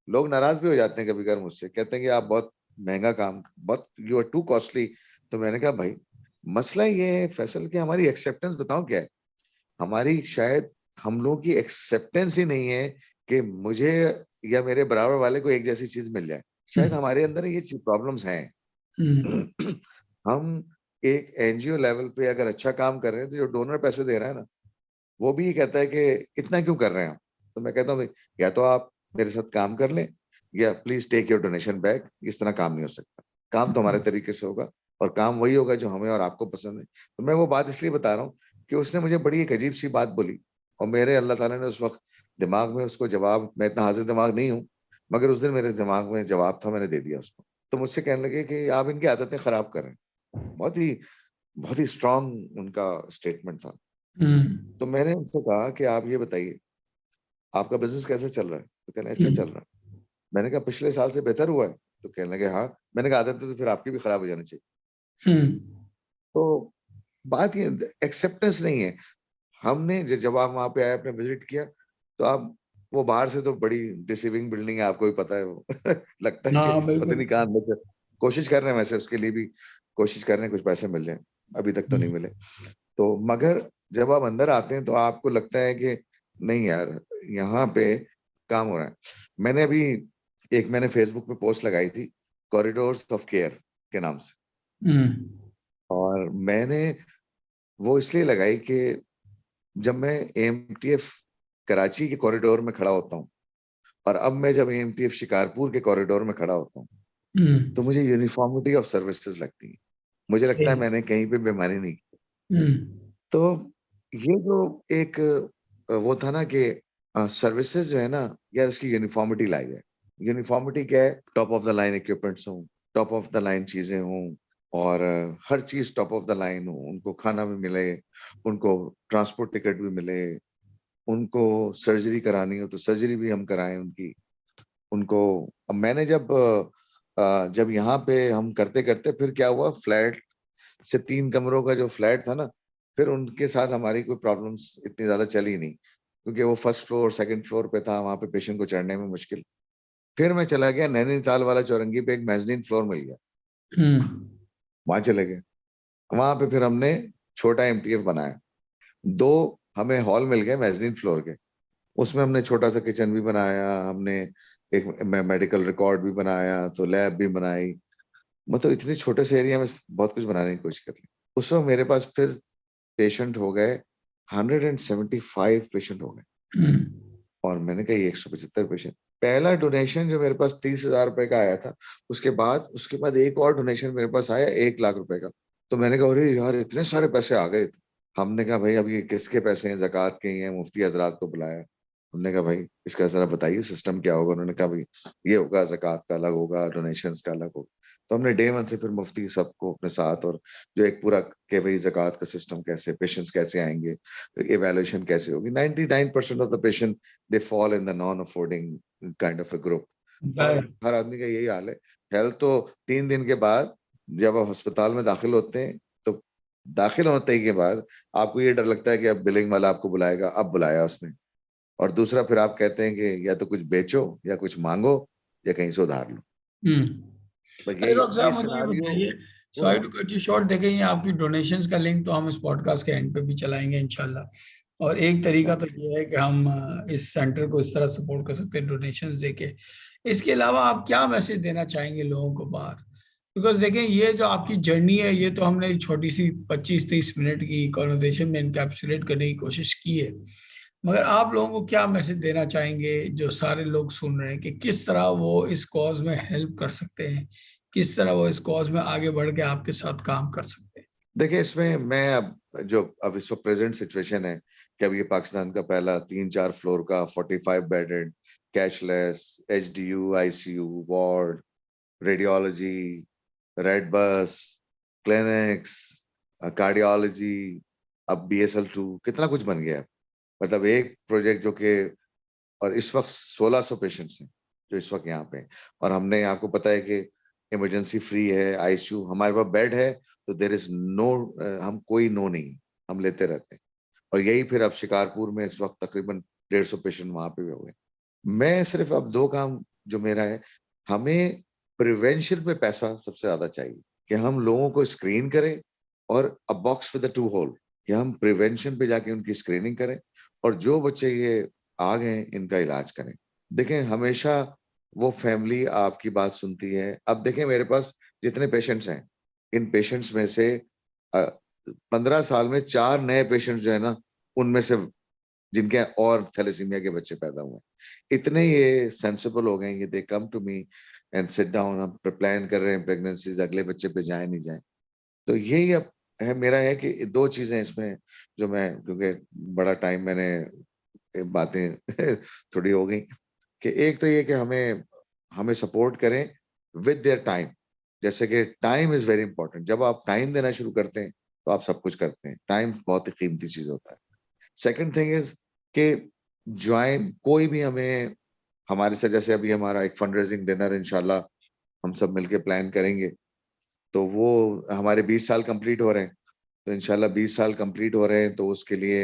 लोग नाराज भी हो जाते हैं कभी कभार मुझसे, कहते हैं कि आप बहुत महंगा काम, बहुत यू आर टू कॉस्टली। तो मैंने कहा भाई, मसला ये है फैसल कि हमारी एक्सेप्टेंस बताओ क्या है। हमारी शायद हम लोगों की एक्सेप्टेंस ही नहीं है कि मुझे या मेरे बराबर वाले को एक जैसी चीज मिल जाए। शायद हमारे अंदर ये प्रॉब्लम्स हैं। हम एक एनजीओ लेवल पे अगर अच्छा काम कर रहे हैं, तो जो डोनर पैसे दे रहा है ना, वो भी ये कहता है कि इतना क्यों कर रहे हैं आप। तो मैं कहता हूँ या तो आप मेरे साथ काम कर लें, या please take your donation back. इस तरह काम नहीं हो सकता। काम तो हमारे तरीके से होगा, और काम वही होगा जो हमें और आपको पसंद है। तो मैं वो बात इसलिए बता रहा हूँ कि उसने मुझे बड़ी एक अजीब सी बात बोली, और मेरे अल्लाह ताला ने उस वक्त दिमाग में उसको जवाब, मैं इतना हाजिर दिमाग नहीं हूँ, मगर उस दिन मेरे दिमाग में जवाब था, मैंने दे दिया उसको। तो मुझसे कहने लगे कि आप इनकी आदतें खराब कर रहे हैं। बहुत ही स्ट्रांग उनका स्टेटमेंट था। तो मैंने उनसे कहा कि आप ये बताइए, आपका बिजनेस कैसे चल रहा है। तो कहने अच्छा चल रहा है। मैंने कहा पिछले साल से बेहतर हुआ है। तो कहने लगे हाँ। मैंने कहा आदतें तो फिर आपकी भी खराब हो जानी चाहिए। तो बात ये एक्सेप्टेंस नहीं है। हमने जब आप वहां पे आए, आपने विजिट किया, तो आप, वो बाहर से तो बड़ी डिसीविंग बिल्डिंग है, आपको भी पता है वो लगता है कि हाँ पता बिल्कुल। नहीं कहाँ अंदर कोशिश कर रहे हैं, वैसे उसके लिए भी कोशिश कर रहे हैं कुछ पैसे मिल जाए। अभी तक तो नहीं मिले। तो मगर जब आप अंदर आते हैं तो आपको लगता है कि नहीं यार, यहाँ पे काम हो रहा है। मैंने फेसबुक पे पोस्ट लगाई थी, कॉरिडोर्स ऑफ केयर के नाम से। और मैंने वो इसलिए लगाई कि जब मैं एएमटीएफ कराची के कॉरिडोर में खड़ा होता हूँ, और अब मैं जब एएमटीएफ शिकारपुर के कॉरिडोर में खड़ा होता हूँ, तो मुझे यूनिफॉर्मिटी ऑफ सर्विसेज लगती है। मुझे लगता है मैंने कहीं पे बीमारी नहीं की। तो ये जो एक वो था ना कि सर्विसेज जो है ना यार, उसकी यूनिफॉर्मिटी लाई जाए। यूनिफॉर्मिटी क्या है, top of the line equipments हों, टॉप ऑफ द लाइन चीजें हों, और हर चीज टॉप ऑफ द लाइन हो। उनको खाना भी मिले, उनको ट्रांसपोर्ट टिकट भी मिले, उनको सर्जरी करानी हो तो सर्जरी भी हम कराएं उनकी, उनको। अब मैंने जब यहाँ पे हम करते करते, फिर क्या हुआ, फ्लैट से 3 कमरों का जो फ्लैट था ना, फिर उनके साथ हमारी कोई प्रॉब्लम्स इतनी ज्यादा चली नहीं, क्योंकि वो फर्स्ट फ्लोर सेकंड फ्लोर पे था, वहां पे पेशेंट को चढ़ने में मुश्किल। फिर मैं चला गया नैनीताल वाला चौरंगी पे, एक मेजनीन फ्लोर मिल गया, वहां चले गए। वहां पे फिर हमने छोटा एमटीएफ बनाया। 2 हमें हॉल मिल गए मेजनीन फ्लोर के, उसमें हमने छोटा सा किचन भी बनाया, हमने एक मेडिकल रिकॉर्ड भी बनाया, तो लैब भी बनाई। मतलब इतने छोटे से एरिया में बहुत कुछ बनाने की कोशिश कर ली। उस वक्त मेरे पास फिर पेशेंट हो गए, 175 पेशेंट हो गए। और मैंने कहा ये 175 पेशेंट। पहला डोनेशन जो मेरे पास 30,000 रुपए का आया था, उसके बाद एक और डोनेशन मेरे पास आया 1 लाख रुपए का। तो मैंने कहा अरे यार, इतने सारे पैसे आ गए। हमने कहा भाई अब ये किसके पैसे हैं, ज़कात के ही हैं। मुफ्ती हजरात को बुलाया, हमने कहा भाई इसका जरा बताइए सिस्टम क्या होगा। उन्होंने कहा भाई ये होगा, ज़कात का अलग होगा, डोनेशंस का अलग होगा। तो हमने डे 1 से फिर मुफ्ती सबको अपने साथ, और जो एक पूरा के भाई ज़कात का सिस्टम कैसे, पेशेंट्स कैसे आएंगे, इवेल्युएशन कैसे होगी। 99% of the patient they fall in the non affording kind of A group. और हर आदमी का यही हाल है। हेल्थ तो 3 दिन के बाद जब आप अस्पताल में दाखिल होते हैं, तो दाखिल होते ही के बाद आपको ये डर लगता है कि अब बिलिंग वाला आपको बुलाएगा, अब बुलाया उसने, और दूसरा फिर आप कहते हैं कि या तो कुछ बेचो या कुछ मांगो या कहीं से उधार लो। बस अरे डॉक्टर ये साहब मुझे ये सिनारियो बताइए, हो सॉरी रहा टू है। कट यू शॉर्ट, देखें ये आपकी डोनेशंस का लिंक तो हम इस पॉडकास्ट के एंड पे भी चलाएंगे इंशाल्लाह। और एक तरीका तो Okay. ये है कि हम इस सेंटर को इस तरह सपोर्ट कर सकते हैं डोनेशंस देके। इसके अलावा आप क्या मैसेज देना चाहेंगे लोगों को बाहर? बिकॉज देखें ये जो आपकी जर्नी है ये तो हमने एक छोटी सी 25-30 मिनट की कॉन्वर्जेशन में इनकैप्सुलेट करने की कोशिश की है, मगर आप लोगों को क्या मैसेज देना चाहेंगे जो सारे लोग सुन रहे हैं कि किस तरह वो इस कॉज में हेल्प कर सकते हैं, किस तरह वो इस कॉज में आगे बढ़ के आपके साथ काम कर सकते हैं? देखिए, इसमें मैं अब इस वक्त प्रेजेंट सिचुएशन है कि अब ये पाकिस्तान का पहला 3-4 फ्लोर का 45 bedded cashless HDU ICU ward, radiology, red bus, clinics, cardiology, अब BSL-2, कितना कुछ बन गया है। मतलब एक प्रोजेक्ट जो कि, और इस वक्त 1600 पेशेंट्स हैं जो इस वक्त यहाँ पे हैं। और हमने, आपको पता है कि इमरजेंसी फ्री है, ICU हमारे पास बेड है, तो देर इज नो, हम कोई नो नहीं, हम लेते रहते हैं। और यही फिर अब शिकारपुर में इस वक्त तकरीबन 150 पेशेंट वहां पे भी हो गए। मैं सिर्फ अब 2 काम जो मेरा है, हमें प्रिवेंशन पे पैसा सबसे ज्यादा चाहिए, कि हम लोगों को स्क्रीन करें, और a box with the 2 hole, कि हम प्रिवेंशन पे जाके उनकी स्क्रीनिंग करें, और जो बच्चे ये आ गए इनका इलाज करें। देखें, हमेशा वो फैमिली आपकी बात सुनती है। अब देखें, मेरे पास जितने पेशेंट्स हैं, इन पेशेंट्स में से 15 साल में 4 नए पेशेंट्स जो है ना, उनमें से जिनके और थैलेसीमिया के बच्चे पैदा हुए, इतने ये सेंसिबल हो गए, they come to me and sit down, हम प्लान कर रहे हैं प्रेगनेंसीज, अगले बच्चे पे जाए नहीं जाए। तो यही अब है मेरा, है कि 2 चीजें इसमें जो मैं, क्योंकि बड़ा टाइम मैंने बातें थोड़ी हो गई, कि एक तो ये कि हमें हमें सपोर्ट करें विद देयर टाइम। जैसे कि टाइम इज वेरी इंपॉर्टेंट, जब आप टाइम देना शुरू करते हैं तो आप सब कुछ करते हैं। टाइम बहुत ही कीमती चीज होता है। सेकंड थिंग इज कि ज्वाइन कोई भी हमें, हमारे साथ, जैसे अभी हमारा एक फंड रेजिंग डिनर इंशाल्लाह हम सब मिलके प्लान करेंगे, तो वो हमारे 20 साल कंप्लीट हो रहे हैं, तो इंशाल्लाह 20 साल कंप्लीट हो रहे हैं, तो उसके लिए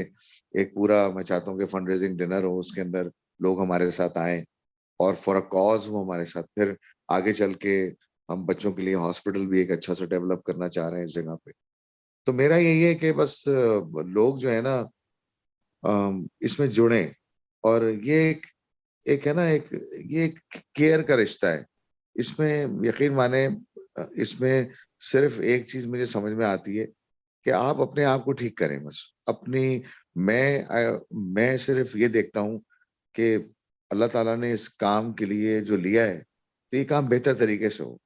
एक पूरा, मैं चाहता हूँ कि फंड रेजिंग डिनर हो, उसके अंदर लोग हमारे साथ आए और फॉर अ कॉज वो हमारे साथ, फिर आगे चल के हम बच्चों के लिए हॉस्पिटल भी एक अच्छा सा डेवलप करना चाह रहे हैं इस जगह पे। तो मेरा यही है कि बस लोग जो है ना इसमें जुड़े, और ये एक है ना, ये एक केयर का रिश्ता है। इसमें यकीन माने, इसमें सिर्फ एक चीज मुझे समझ में आती है कि आप अपने आप को ठीक करें बस अपनी। मैं सिर्फ ये देखता हूँ कि अल्लाह ताला ने इस काम के लिए जो लिया है, तो ये काम बेहतर तरीके से हो,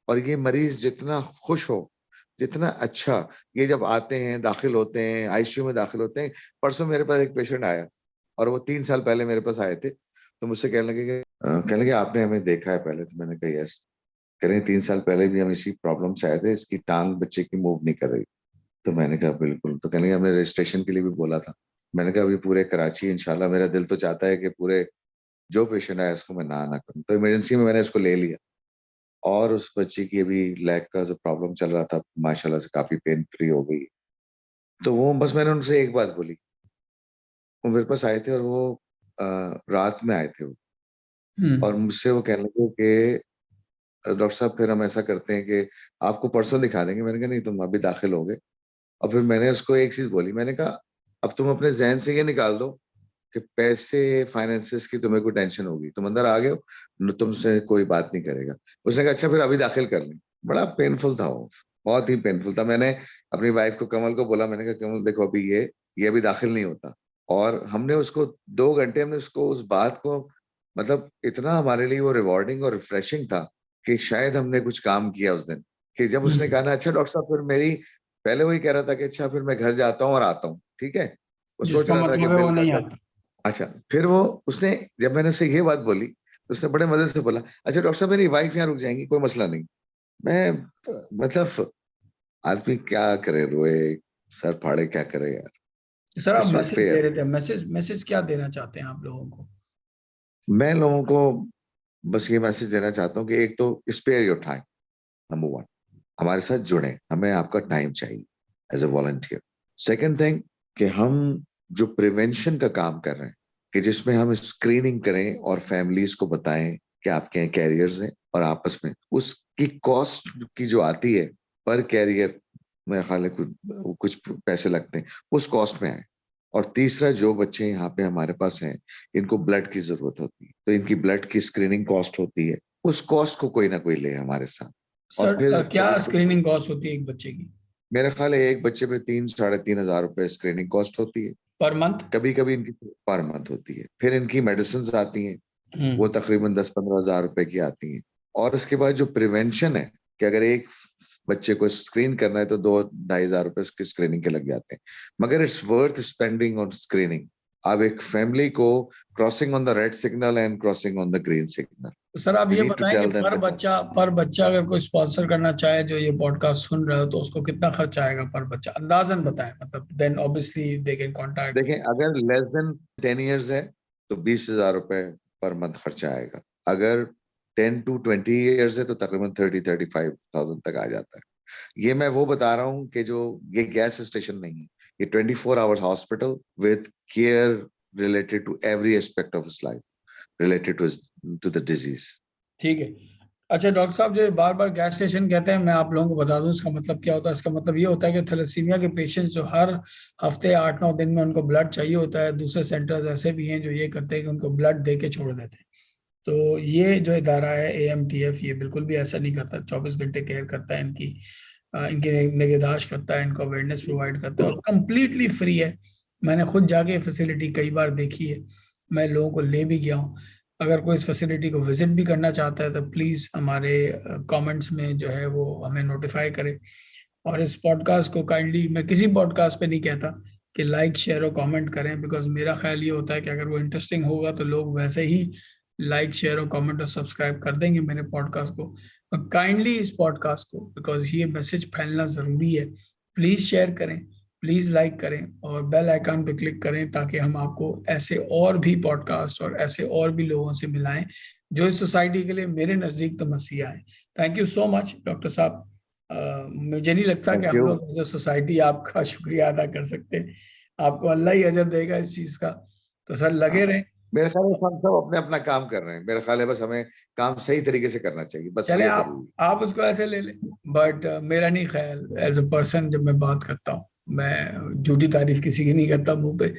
और ये मरीज जितना खुश हो, जितना अच्छा, ये जब आते हैं, दाखिल होते हैं, ICU में दाखिल होते हैं। परसों मेरे पास एक पेशेंट आया, और वो 3 साल पहले मेरे पास आए थे, तो मुझसे कहने लगे आपने हमें देखा है पहले? तो मैंने कहा यस। कह रहे हैं 3 साल पहले भी हम इसी प्रॉब्लम से आए थे, इसकी टांग बच्चे की मूव नहीं कर रही। तो मैंने कहा बिल्कुल। तो कहने लगे हमने रजिस्ट्रेशन के लिए भी बोला था। मैंने कहा अभी पूरे कराची इंशाल्लाह, मेरा दिल तो चाहता है कि पूरे जो पेशेंट आया उसको मैं ना करूं, तो इमरजेंसी में मैंने उसको ले लिया। और उस बच्चे की अभी लेग का जो प्रॉब्लम चल रहा था, माशाल्लाह से काफी पेन फ्री हो गई। तो वो बस मैंने उनसे एक बात बोली, वो मेरे पास आए थे, और वो रात में आए थे वो, और हम्म। मुझसे वो कहने लगे कि डॉक्टर साहब फिर हम ऐसा करते हैं कि आपको परसों दिखा देंगे। मैंने कहा नहीं, तुम अभी दाखिल हो गए। और फिर मैंने उसको एक चीज बोली, मैंने कहा अब तुम अपने जहन से ये निकाल दो कि पैसे फाइनेंसिस की तुम्हें कोई टेंशन होगी, तुम अंदर आ गए हो, तुमसे कोई बात नहीं करेगा। उसने कहा अच्छा फिर अभी दाखिल कर लें। बड़ा पेनफुल था वो, बहुत ही पेनफुल था। मैंने अपनी वाइफ को, कमल को बोला, मैंने कहा कमल देखो अभी ये अभी दाखिल नहीं होता। और हमने उसको 2 घंटे, हमने उसको उस बात को, मतलब इतना हमारे लिए वो रिवॉर्डिंग और रिफ्रेशिंग था कि शायद हमने कुछ काम किया उस दिन। कि जब उसने कहा ना अच्छा डॉक्टर साहब फिर मेरी, पहले वही कह रहा था कि अच्छा फिर मैं घर जाता हूँ और आता हूँ, ठीक है, वो सोच जिसका रहा था कि मतलब है वो बिल का नहीं कर। आता। अच्छा, फिर वो, उसने, जब मैंने उससे ये बात बोली, तो उसने बड़े मजे से बोला अच्छा डॉक्टर साहब मेरी वाइफ यहाँ रुक जाएंगी, कोई मसला नहीं। मैं, मतलब आदमी क्या करे, रोए, सर फाड़े, क्या करे यार। सर आप it's not message they fair. रहे थे, मैसेज मैसेज क्या देना चाहते हैं आप लोगों को? मैं लोगों को बस ये मैसेज देना चाहता हूँ कि एक तो स्पेयर योर टाइम, नंबर 1, हमारे साथ जुड़े, हमें आपका टाइम चाहिए। As a volunteer. Second thing कि हम जो प्रिवेंशन का काम कर रहे हैं कि जिसमें हम स्क्रीनिंग करें और फैमिलीज को बताएं कि आपके यहाँ कैरियर्स हैं और आपस में उसकी कॉस्ट की जो आती है पर कैरियर में ख्याल कुछ पैसे लगते हैं, उस कॉस्ट में आए। और तीसरा, जो बच्चे यहाँ पे हमारे पास हैं इनको ब्लड की जरूरत होती है, तो इनकी ब्लड की स्क्रीनिंग कॉस्ट होती है, उस कॉस्ट को कोई ना कोई ले हमारे साथ। और सर फिर क्या स्क्रीनिंग कॉस्ट होती है एक बच्चे की? मेरा ख्याल है एक बच्चे पे 3-3.5 हजार स्क्रीनिंग कॉस्ट होती है पर मंथ? कभी कभी इनकी पर मंथ होती है। फिर इनकी मेडिसिन आती हैं, वो तकरीबन 10-15 हजार रुपए की आती हैं। और उसके बाद जो प्रिवेंशन है कि अगर एक बच्चे को स्क्रीन करना है तो 2-2.5 हजार रुपए उसकी स्क्रीनिंग के लग जाते हैं, मगर it's worth spending on screening. अब एक फैमिली को crossing on the red signal and crossing on the green signal, तो सर आप ये बताएं कि पर बच्चा अगर कोई स्पॉन्सर करना चाहे जो ये पॉडकास्ट सुन रहे हो तो उसको कितना खर्चा आएगा पर बच्चा, अंदाजन बताएं, मतलब then obviously they can contact. देखें, अगर लेस देन 10 इयर्स है तो 20 हजार रुपए पर मंथ खर्चा आएगा। अगर 10 to 20 इयर्स है तो तकरीबन 30-35,000 तक आ जाता है। ये मैं वो बता रहा हूँ कि जो ये गैस स्टेशन नहीं है, ये 24 hours hospital with care related to every aspect of his life related to the disease. ठीक है। अच्छा डॉक्टर साहब, जो बार बार गैस स्टेशन कहते हैं, मैं आप लोगों को बता दूं इसका मतलब क्या होता है। इसका मतलब ये होता है कि थैलेसीमिया के पेशेंट्स जो हर हफ्ते 8-9 दिन में उनको ब्लड चाहिए होता है, दूसरे सेंटर्स ऐसे भी हैं जो ये करते हैं कि उनको ब्लड दे के छोड़ देते हैं। तो ये जो इदारा है AMTF, ये बिल्कुल भी ऐसा नहीं करता, 24 घंटे केयर करता है इनकी निगहदाश्त करता है, इनको अवेयरनेस प्रोवाइड करता है और कम्प्लीटली फ्री है। मैंने खुद जाके फैसिलिटी कई बार देखी है, मैं लोगों को ले भी गया हूँ। अगर कोई इस फैसिलिटी को विजिट भी करना चाहता है तो प्लीज़ हमारे कमेंट्स में जो है वो हमें नोटिफाई करें। और इस पॉडकास्ट को काइंडली, मैं किसी पॉडकास्ट पे नहीं कहता कि लाइक शेयर और कमेंट करें, बिकॉज मेरा ख्याल ये होता है कि अगर वो इंटरेस्टिंग होगा तो लोग वैसे ही लाइक शेयर और कमेंट और सब्सक्राइब कर देंगे मेरे पॉडकास्ट को। और काइंडली इस पॉडकास्ट को, बिकॉज ये मैसेज फैलना ज़रूरी है, प्लीज़ शेयर करें, प्लीज़ लाइक करें और बेल आइकन पे क्लिक करें ताकि हम आपको ऐसे और भी पॉडकास्ट और ऐसे और भी लोगों से मिलाएं जो इस सोसाइटी के लिए मेरे नज़दीक तो मसीहा है। Thank you so much doctor साहब। मुझे नहीं लगता कि हम लोग एज अ सोसाइटी आपका शुक्रिया अदा कर सकते हैं। आपको अल्लाह ही अजर देगा इस चीज़ का। तो सर लगे रहें। मेरे ख्याल में सब अपने अपना काम कर रहे हैं, मेरा ख्याल है बस हमें काम सही तरीके से करना चाहिए, बस चले ये आप जरूरी। आप उसको ऐसे ले लें, बट मेरा नहीं ख्याल, एज अ पर्सन जब मैं बात करता हूँ, मैं झूठी तारीफ किसी की नहीं करता मुंह पे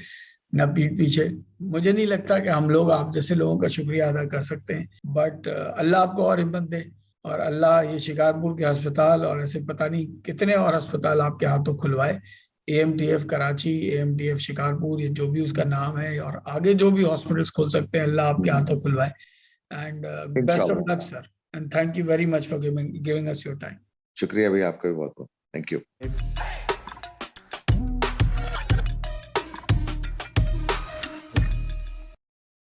ना पीठ पीछे। मुझे नहीं लगता कि हम लोग आप जैसे लोगों का शुक्रिया अदा कर सकते हैं, बट अल्लाह आपको और हिम्मत दे और अल्लाह ये शिकारपुर के अस्पताल और ऐसे पता नहीं कितने और अस्पताल आपके हाथों खुलवाए। AMTF कराची, AMTF शिकारपुर, ये जो भी उसका नाम है, और आगे जो भी हॉस्पिटल्स खोल सकते हैं अल्लाह आपके हाथों खुलवाए। And best of luck sir, and thank you very much for giving us your time. शुक्रिया भैया, आपका भी बहुत बहुत थैंक यू।